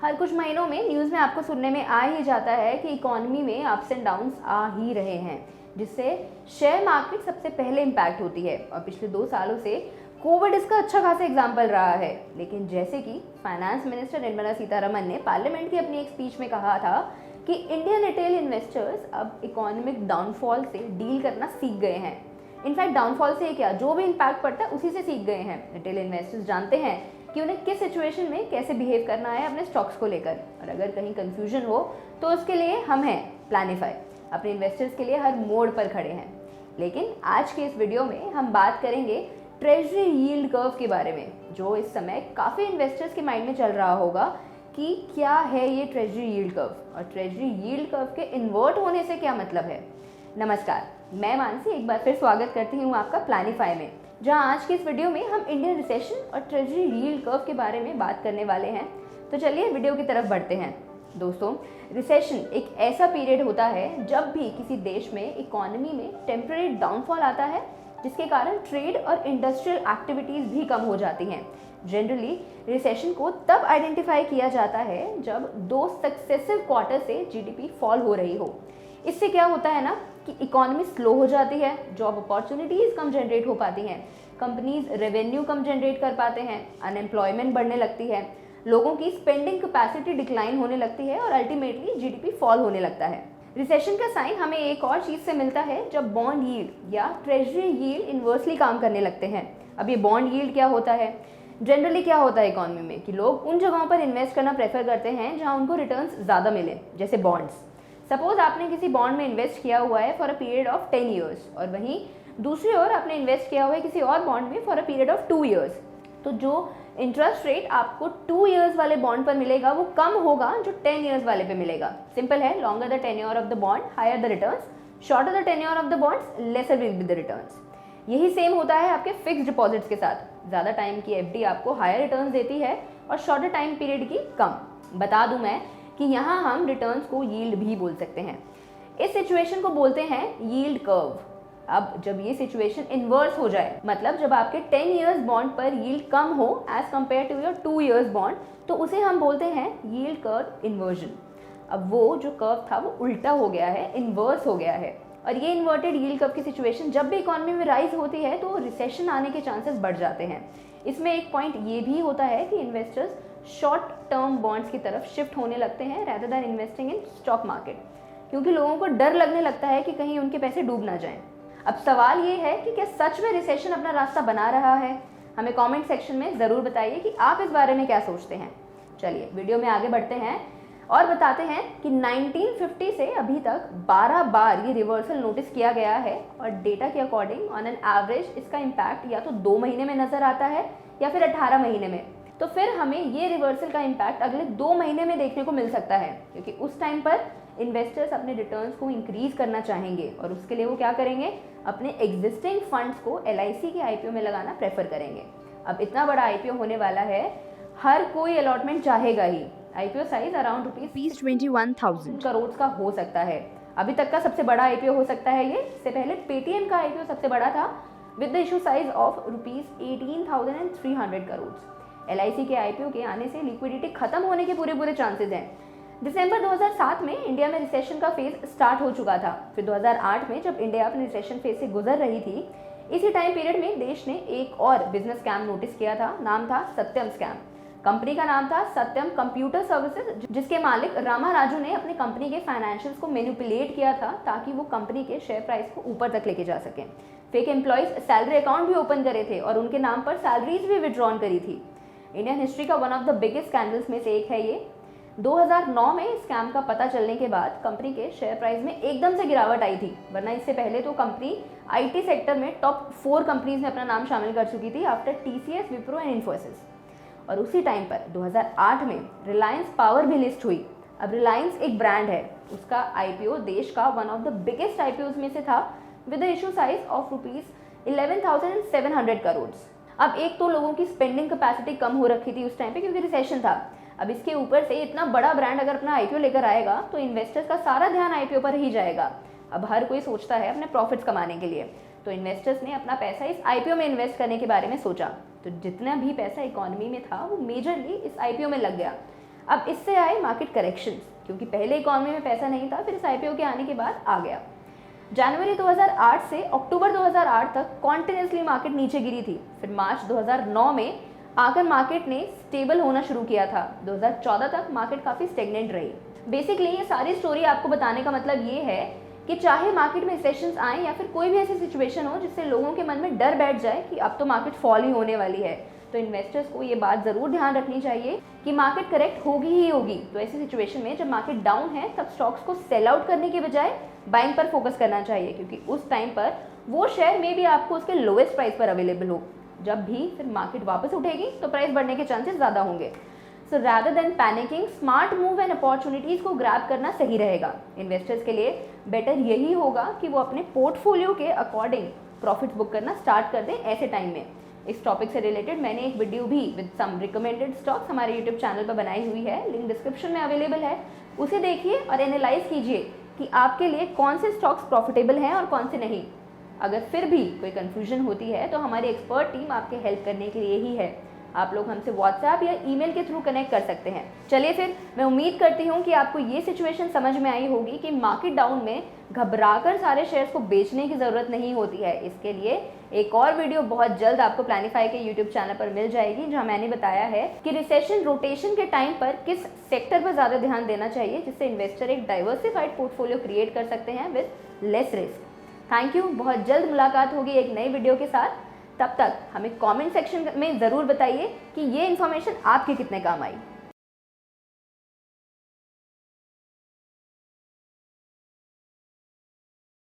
हर कुछ महीनों में न्यूज़ में आपको सुनने में आ ही जाता है कि इकोनॉमी में अप्स एंड डाउन्स आ ही रहे हैं, जिससे शेयर मार्केट सबसे पहले इम्पैक्ट होती है। और पिछले 2 सालों से कोविड इसका अच्छा खासा एग्जाम्पल रहा है। लेकिन जैसे कि फाइनेंस मिनिस्टर निर्मला सीतारमन ने पार्लियामेंट की अपनी एक स्पीच में कहा था कि इंडियन रिटेल इन्वेस्टर्स अब इकोनॉमिक डाउनफॉल से डील करना सीख गए हैं। इनफैक्ट डाउनफॉल से क्या, जो भी इम्पैक्ट पड़ता है उसी से सीख गए हैं। रिटेल इन्वेस्टर्स जानते हैं कि उन्हें किस सिचुएशन में कैसे बिहेव करना है अपने स्टॉक्स को लेकर। और अगर कहीं कंफ्यूजन हो तो उसके लिए हम हैं प्लानिफाई, अपने इन्वेस्टर्स के लिए हर मोड़ पर खड़े हैं। लेकिन आज के इस वीडियो में हम बात करेंगे ट्रेजरी यील्ड कर्व के बारे में, जो इस समय काफ़ी इन्वेस्टर्स के माइंड में चल रहा होगा कि क्या है ये ट्रेजरी यील्ड कर्व और ट्रेजरी यील्ड कर्व के इन्वर्ट होने से क्या मतलब है। नमस्कार, मैं मानसी एक बार फिर स्वागत करती हूँ आपका प्लानिफाई में, जहाँ आज की इस वीडियो में हम इंडियन रिसेशन और ट्रेजरी यील्ड कर्व के बारे में बात करने वाले हैं। तो चलिए वीडियो की तरफ बढ़ते हैं। दोस्तों, रिसेशन एक ऐसा पीरियड होता है जब भी किसी देश में इकोनॉमी में टेम्पररी डाउनफॉल आता है, जिसके कारण ट्रेड और इंडस्ट्रियल एक्टिविटीज़ भी कम हो जाती हैं। जनरली रिसेशन को तब आइडेंटिफाई किया जाता है जब 2 सक्सेसिव क्वार्टर से जीडीपी फॉल हो रही हो। इससे क्या होता है ना कि इकोनॉमी स्लो हो जाती है, जॉब अपॉर्चुनिटीज़ कम जनरेट हो पाती हैं, कंपनीज रेवेन्यू कम जनरेट कर पाते हैं, अनएम्प्लॉयमेंट बढ़ने लगती है, लोगों की स्पेंडिंग कैपेसिटी डिक्लाइन होने लगती है और अल्टीमेटली जीडीपी फॉल होने लगता है। रिसेशन का साइन हमें एक और चीज़ से मिलता है जब बॉन्ड यील्ड या ट्रेजरी यील्ड इन्वर्सली काम करने लगते हैं। अब ये बॉन्ड यील्ड क्या होता है? जनरली क्या होता है इकोनॉमी में कि लोग उन जगहों पर इन्वेस्ट करना प्रेफर करते हैं जहाँ उनको रिटर्न्स ज़्यादा मिले, जैसे बॉन्ड्स। सपोज आपने किसी बॉन्ड में इन्वेस्ट किया हुआ है for a period of 10 years और वहीं दूसरी ओर आपने इन्वेस्ट किया हुआ है किसी और बॉन्ड में for a period of 2 years. तो जो इंटरेस्ट रेट आपको 2 ईयर्स वाले बॉन्ड पर मिलेगा वो कम होगा जो 10 ईयर्स वाले पे मिलेगा। सिंपल है, longer the tenure of the bond higher the returns, shorter the tenure of the bonds lesser will be the returns. यही सेम होता है आपके फिक्स्ड डिपॉजिट्स के साथ। ज़्यादा टाइम की एफडी आपको हायर रिटर्न्स देती है और शॉर्टर टाइम पीरियड की कम। बता दूं मैं कि यहाँ हम रिटर्न्स को यील्ड भी बोल सकते हैं। इस सिचुएशन को बोलते हैं यील्ड कर्व। अब जब ये सिचुएशन इन्वर्स हो जाए, मतलब जब आपके 10 इयर्स बॉन्ड पर यील्ड कम हो as compare to your 2 years bond, तो उसे हम बोलते हैं यील्ड कर्व इन्वर्जन। अब वो जो कर्व था वो उल्टा हो गया है, इन्वर्स हो गया है। और ये इन्वर्टेड यील्ड कर्व की सिचुएशन जब भी इकोनॉमी में राइज होती है तो रिसेशन आने के चांसेस बढ़ जाते हैं। इसमें एक पॉइंट ये भी होता है कि इन्वेस्टर्स शॉर्ट टर्म बॉन्ड्स की तरफ शिफ्ट होने लगते हैं rather than investing in stock market, क्योंकि लोगों को डर लगने लगता है कि कहीं उनके पैसे डूब ना जाएं। अब सवाल ये है कि क्या सच में रिसेशन अपना रास्ता बना रहा है? हमें कमेंट सेक्शन में ज़रूर बताइए कि आप इस बारे में क्या सोचते हैं। चलिए वीडियो में आगे बढ़ते हैं और बताते हैं कि 1950 से अभी तक 12 बार ये रिवर्सल नोटिस किया गया है और डेटा के अकॉर्डिंग ऑन एन एवरेज इसका इम्पैक्ट या तो 2 महीने में नज़र आता है या फिर 18 महीने में। तो फिर हमें ये रिवर्सल का इम्पैक्ट अगले 2 महीने में देखने को मिल सकता है, क्योंकि उस टाइम पर इन्वेस्टर्स अपने रिटर्न्स को इंक्रीज करना चाहेंगे और उसके लिए वो क्या करेंगे, अपने एग्जिस्टिंग फंड्स को LIC के IPO में लगाना प्रेफर करेंगे। अब इतना बड़ा IPO होने वाला है, हर कोई अलॉटमेंट चाहेगा ही। IPO साइज अराउंड ₹21,000 करोड़ का हो सकता है। अभी तक का सबसे बड़ा IPO हो सकता है ये। इससे पहले पेटीएम का IPO सबसे बड़ा था with the issue size of ₹18,300 crore. LIC के IPO के आने से लिक्विडिटी खत्म होने के पूरे चांसेस हैं। दिसंबर 2007 में इंडिया में रिसेशन का फेज स्टार्ट हो चुका था। फिर 2008 में जब इंडिया अपने रिसेशन फेज से गुजर रही थी, इसी टाइम पीरियड में देश ने एक और बिजनेस स्कैम नोटिस किया था। नाम था सत्यम स्कैम। कंपनी का नाम था सत्यम कंप्यूटर सर्विसेज, जिसके मालिक रामा राजू ने अपनी कंपनी के फाइनेंशियल्स को मैनिपुलेट किया था ताकि वो कंपनी के शेयर प्राइस को ऊपर तक लेके जा सकें। फेक एम्प्लॉयज सैलरी अकाउंट भी ओपन करे थे और उनके नाम पर सैलरीज भी विड्रॉन करी थी। इंडियन हिस्ट्री का one of the biggest scandals में से एक है ये। 2009 में इस स्कैम का पता चलने के बाद कंपनी के शेयर प्राइस में एकदम से गिरावट आई थी, वरना इससे पहले तो कंपनी IT सेक्टर में टॉप 4 कंपनीज में अपना नाम शामिल कर चुकी थी after TCS, Wipro and Infosys. और उसी टाइम पर 2008 में रिलायंस पावर भी लिस्ट हुई। अब रिलायंस एक ब्रांड है, उसका IPO देश का one of the biggest IPOs में से था with the issue size of ₹11,700 crore. अब एक तो लोगों की स्पेंडिंग कैपेसिटी कम हो रखी थी उस टाइम पे क्योंकि रिसेशन था। अब इसके ऊपर से इतना बड़ा ब्रांड अगर अपना IPO लेकर आएगा तो इन्वेस्टर्स का सारा ध्यान IPO पर ही जाएगा। अब हर कोई सोचता है अपने प्रॉफिट्स कमाने के लिए, तो इन्वेस्टर्स ने अपना पैसा इस IPO में इन्वेस्ट करने के बारे में सोचा। तो जितना भी पैसा इकोनॉमी में था वो मेजरली इस IPO में लग गया। अब इससे आए मार्केट करेक्शंस, क्योंकि पहले इकॉनमी में पैसा नहीं था, फिर इस आईपीओ के आने के बाद आ गया। जनवरी 2008 से अक्टूबर 2008 तक कॉन्टिन्यूसली मार्केट नीचे गिरी थी। फिर मार्च 2009 में आकर मार्केट ने स्टेबल होना शुरू किया था। 2014 तक मार्केट काफ़ी स्टेगनेंट रही। बेसिकली ये सारी स्टोरी आपको बताने का मतलब ये है कि चाहे मार्केट में सेशंस आए या फिर कोई भी ऐसी सिचुएशन हो जिससे लोगों के मन में डर बैठ जाए कि अब तो मार्केट फॉल ही होने वाली है, तो इन्वेस्टर्स को ये बात ज़रूर ध्यान रखनी चाहिए कि मार्केट करेक्ट होगी ही होगी। तो ऐसी सिचुएशन में जब मार्केट डाउन है तब स्टॉक्स को सेल आउट करने के बजाय बाइंग पर फोकस करना चाहिए, क्योंकि उस टाइम पर वो शेयर में भी आपको उसके लोएस्ट प्राइस पर अवेलेबल हो। जब भी फिर मार्केट वापस उठेगी तो प्राइस बढ़ने के चांसेस ज़्यादा होंगे। So rather than panicking, smart move and opportunities को ग्रैब करना सही रहेगा। इन्वेस्टर्स के लिए बेटर यही होगा कि वो अपने पोर्टफोलियो के अकॉर्डिंग प्रॉफिट्स बुक करना स्टार्ट कर दें ऐसे टाइम में। इस टॉपिक से रिलेटेड मैंने एक वीडियो भी विद सम रिकमेंडेड स्टॉक्स हमारे यूट्यूब चैनल पर बनाई हुई है, लिंक डिस्क्रिप्शन में अवेलेबल है। उसे देखिए और एनालाइज कीजिए कि आपके लिए कौन से स्टॉक्स प्रॉफिटेबल हैं और कौन से नहीं। अगर फिर भी कोई कन्फ्यूजन होती है तो हमारी एक्सपर्ट टीम आपके हेल्प करने के लिए ही है। आप लोग हमसे व्हाट्सएप या ईमेल के थ्रू कनेक्ट कर सकते हैं। चलिए फिर, मैं उम्मीद करती हूँ कि आपको ये सिचुएशन समझ में आई होगी कि मार्केट डाउन में घबराकर सारे शेयर्स को बेचने की ज़रूरत नहीं होती है। इसके लिए एक और वीडियो बहुत जल्द आपको प्लानिफाई के यूट्यूब चैनल पर मिल जाएगी, जहाँ मैंने बताया है कि रिसेशन रोटेशन के टाइम पर किस सेक्टर पर ज़्यादा ध्यान देना चाहिए, जिससे इन्वेस्टर एक डाइवर्सिफाइड पोर्टफोलियो क्रिएट कर सकते हैं with less risk. Thank you. बहुत जल्द मुलाकात होगी एक नई वीडियो के साथ। तब तक हमें कमेंट सेक्शन में ज़रूर बताइए कि ये इन्फॉर्मेशन आपके कितने काम आई।